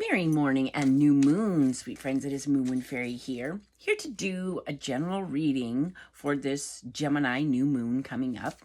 Fairy morning and new moon, sweet friends. It is Moonwind Fairy here to do a general reading for this Gemini new moon coming up.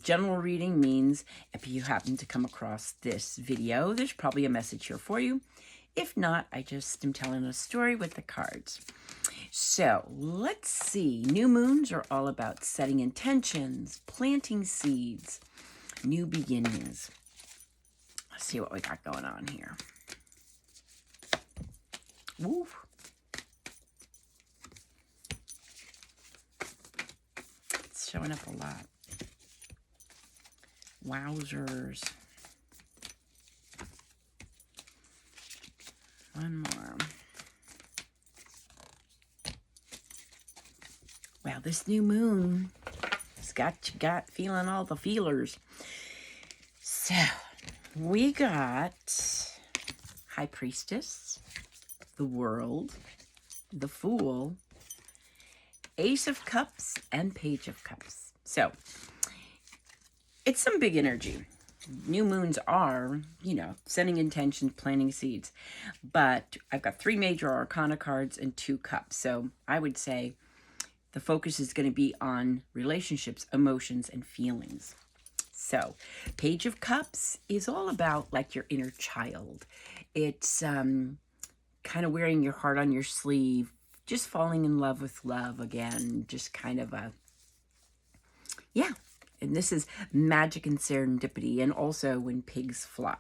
General reading means if you happen to come across this video, there's probably a message here for you. If not, I just am telling a story with the cards. So let's see. New moons are all about setting intentions, planting seeds, new beginnings. Let's see what we got going on here. Woo. It's showing up a lot. Wowzers. One more. Wow, this new moon has got you feeling all the feelers. So, we got High Priestess, the World, the Fool, Ace of Cups, and Page of Cups. So, it's some big energy. New moons are, setting intentions, planting seeds. But I've got 3 major arcana cards and 2 cups. So I would say the focus is going to be on relationships, emotions, and feelings. So Page of Cups is all about like your inner child. It's kind of wearing your heart on your sleeve, just falling in love with love again, just kind of a, yeah. And this is magic and serendipity, and also when pigs fly.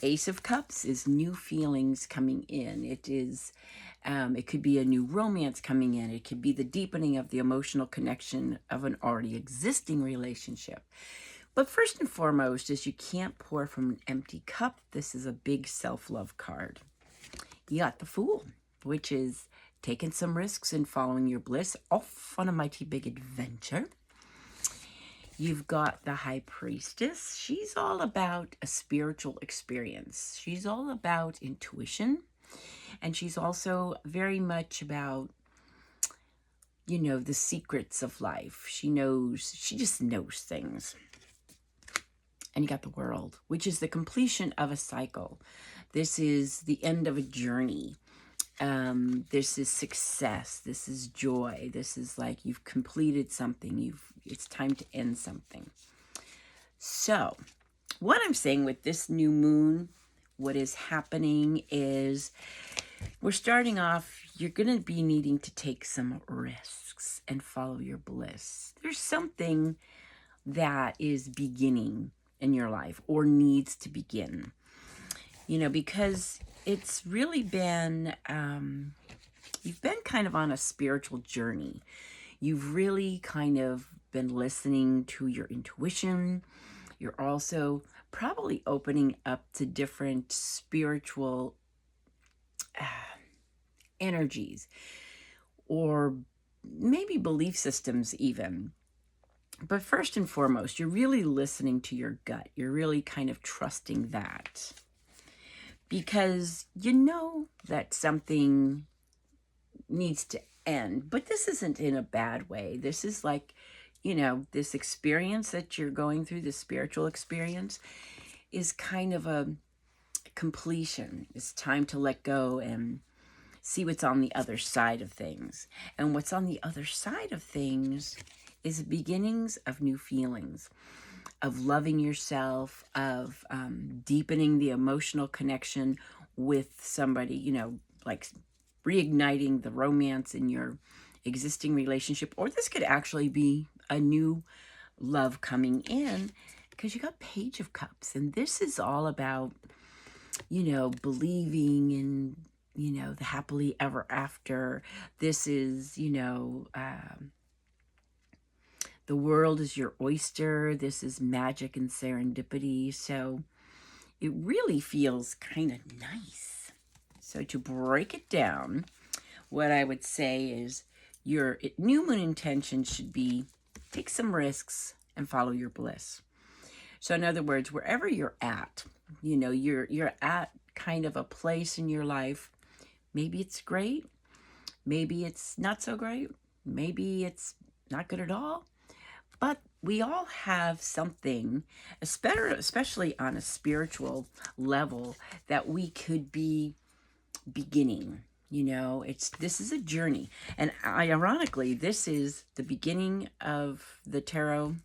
Ace of Cups is new feelings coming in. It is, it could be a new romance coming in. It could be the deepening of the emotional connection of an already existing relationship. But first and foremost is you can't pour from an empty cup. This is a big self-love card. You got the Fool, which is taking some risks and following your bliss, off on a mighty big adventure. You've got the High Priestess. She's all about a spiritual experience. She's all about intuition. And she's also very much about, the secrets of life. She just knows things. And you got the World, which is the completion of a cycle. This is the end of a journey. This is success. This is joy. This is like you've completed something. It's time to end something. So what I'm saying with this new moon, what is happening is we're starting off, you're going to be needing to take some risks and follow your bliss. There's something that is beginning in your life or needs to begin, because it's really been, you've been kind of on a spiritual journey. You've really kind of been listening to your intuition. You're also probably opening up to different spiritual energies or maybe belief systems even. But first and foremost, you're really listening to your gut. You're really kind of trusting that. Because you know that something needs to end. But this isn't in a bad way. This is like, this experience that you're going through, this spiritual experience, is kind of a completion. It's time to let go and see what's on the other side of things. And what's on the other side of things is beginnings of new feelings, of loving yourself, of deepening the emotional connection with somebody, like reigniting the romance in your existing relationship. Or this could actually be a new love coming in because you got Page of Cups. And this is all about, believing in, the happily ever after. This is, the world is your oyster. This is magic and serendipity. So it really feels kind of nice. So to break it down, what I would say is your new moon intention should be take some risks and follow your bliss. So in other words, wherever you're at, you're at kind of a place in your life. Maybe it's great. Maybe it's not so great. Maybe it's not good at all. But we all have something, especially on a spiritual level, that we could be beginning. This is a journey. And ironically, this is the beginning of the tarot,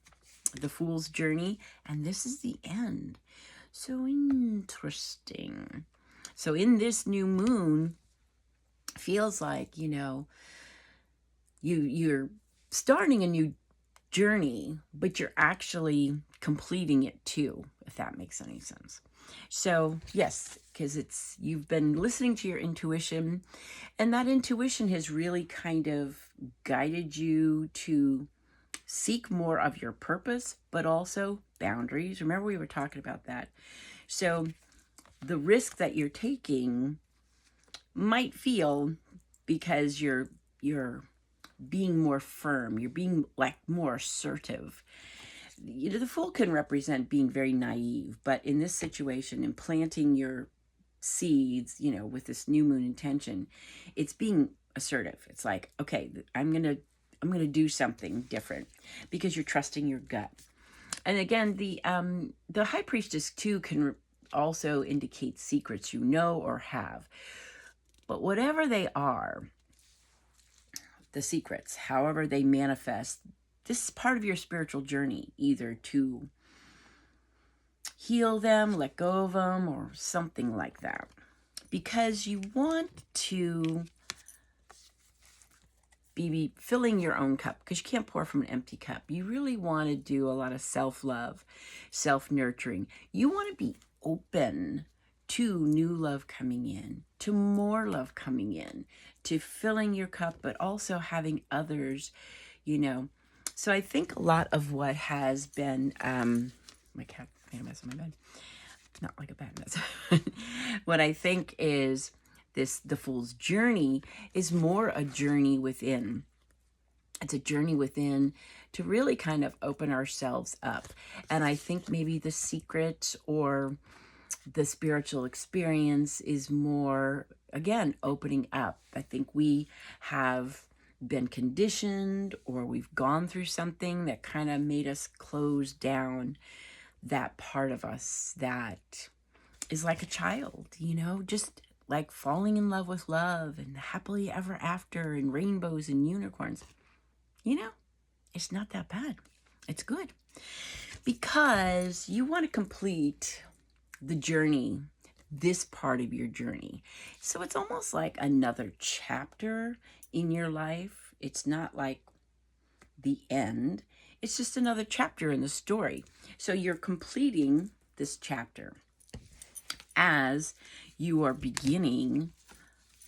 the Fool's journey, and this is the end. So interesting. So in this new moon, feels like, you're starting a new journey, but you're actually completing it too, if that makes any sense. So yes, because you've been listening to your intuition, and that intuition has really kind of guided you to seek more of your purpose, but also boundaries. Remember, we were talking about that. So the risk that you're taking might feel, because you're being more firm, you're being like more assertive. The Fool can represent being very naive, but in this situation, in planting your seeds, with this new moon intention, it's being assertive. It's like, okay, I'm gonna do something different, because you're trusting your gut. And again, the High Priestess too can also indicate secrets you know or have. But whatever they are, the secrets, however they manifest, this is part of your spiritual journey, either to heal them, let go of them, or something like that. Because you want to be filling your own cup, because you can't pour from an empty cup. You really want to do a lot of self-love, self-nurturing. You want to be open to new love coming in, to more love coming in, to filling your cup, but also having others, So I think a lot of what has been, my cat made a mess in my bed. Not like a bad mess. What I think is the Fool's journey is more a journey within. It's a journey within to really kind of open ourselves up. And I think maybe the secret or the spiritual experience is more, again, opening up. I think we have been conditioned, or we've gone through something that kind of made us close down that part of us that is like a child, just like falling in love with love and happily ever after and rainbows and unicorns. It's not that bad. It's good, because you want to complete the journey, this part of your journey. So it's almost like another chapter in your life. It's not like the end. It's just another chapter in the story. So you're completing this chapter as you are beginning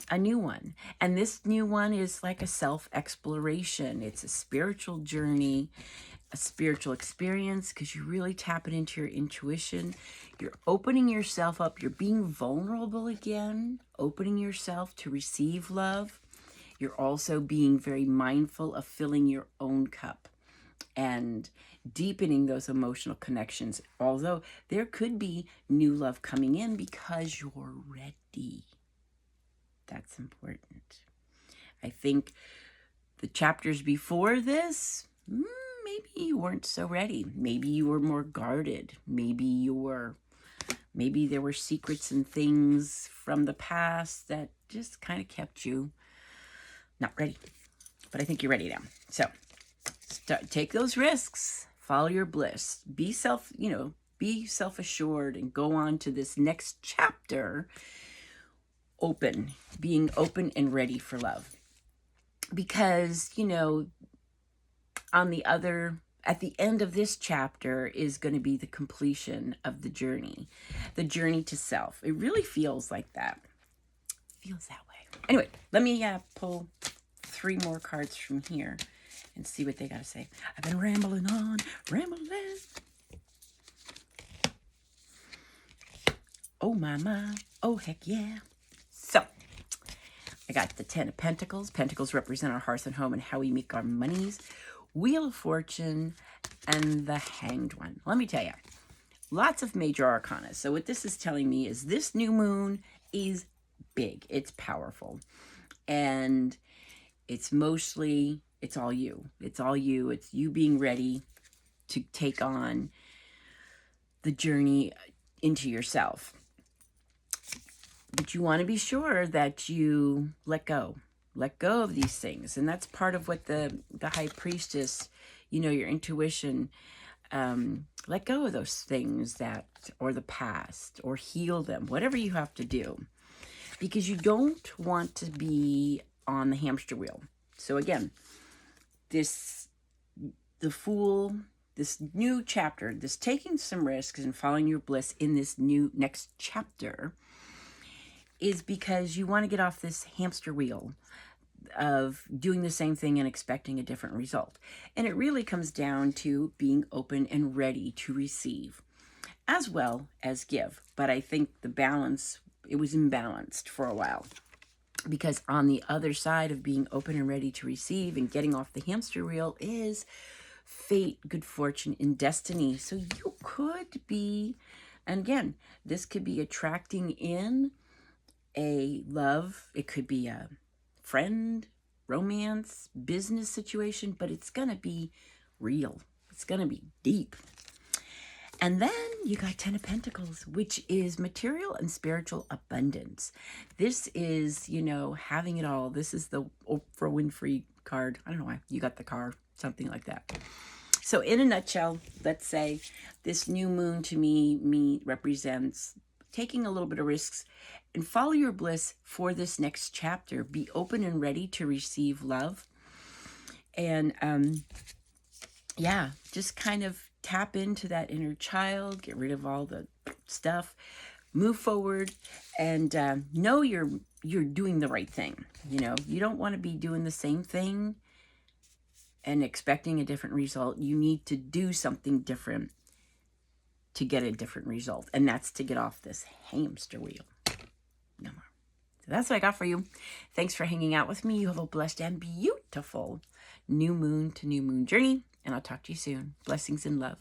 a new one. And this new one is like a self-exploration. It's a spiritual journey, a spiritual experience, because you're really tapping into your intuition. You're opening yourself up. You're being vulnerable again, opening yourself to receive love. You're also being very mindful of filling your own cup and deepening those emotional connections. Although there could be new love coming in, because you're ready. That's important. I think the chapters before this, maybe you weren't so ready. Maybe you were more guarded. Maybe there were secrets and things from the past that just kind of kept you not ready. But I think you're ready now. So take those risks, follow your bliss, be self-assured, and go on to this next chapter being open and ready for love. Because, at the end of this chapter is going to be the completion of the journey to self. It really feels like that. Feels that way. Anyway, let me pull 3 more cards from here and see what they got to say. I've been rambling on, rambling. Oh, my. Oh, heck yeah. So, I got the 10 of Pentacles. Pentacles represent our hearth and home and how we make our monies. Wheel of Fortune and the Hanged One. Let me tell you, lots of major arcana. So what this is telling me is this new moon is big. It's powerful. And it's all you. It's all you. It's you being ready to take on the journey into yourself. But you want to be sure that you let go of these things. And that's part of what the High Priestess, your intuition, let go of those things or the past, or heal them, whatever you have to do, because you don't want to be on the hamster wheel. So again, the Fool, this new chapter, this taking some risks and following your bliss in this next chapter, is because you want to get off this hamster wheel of doing the same thing and expecting a different result. And it really comes down to being open and ready to receive as well as give. But I think the balance, it was imbalanced for a while, because on the other side of being open and ready to receive and getting off the hamster wheel is fate, good fortune, and destiny. So you could be, and again, this could be attracting in a love. It could be a friend, romance, business situation, but it's going to be real. It's going to be deep. And then you got 10 of Pentacles, which is material and spiritual abundance. This is, having it all. This is the Oprah Winfrey card. I don't know why you got the car, something like that. So in a nutshell, let's say this new moon to me represents taking a little bit of risks and follow your bliss for this next chapter. Be open and ready to receive love. And just kind of tap into that inner child, get rid of all the stuff, move forward, and know you're doing the right thing. You don't want to be doing the same thing and expecting a different result. You need to do something different to get a different result, and that's to get off this hamster wheel. No more. So that's what I got for you. Thanks for hanging out with me. You have a blessed and beautiful new moon to new moon journey, and I'll talk to you soon. Blessings and love.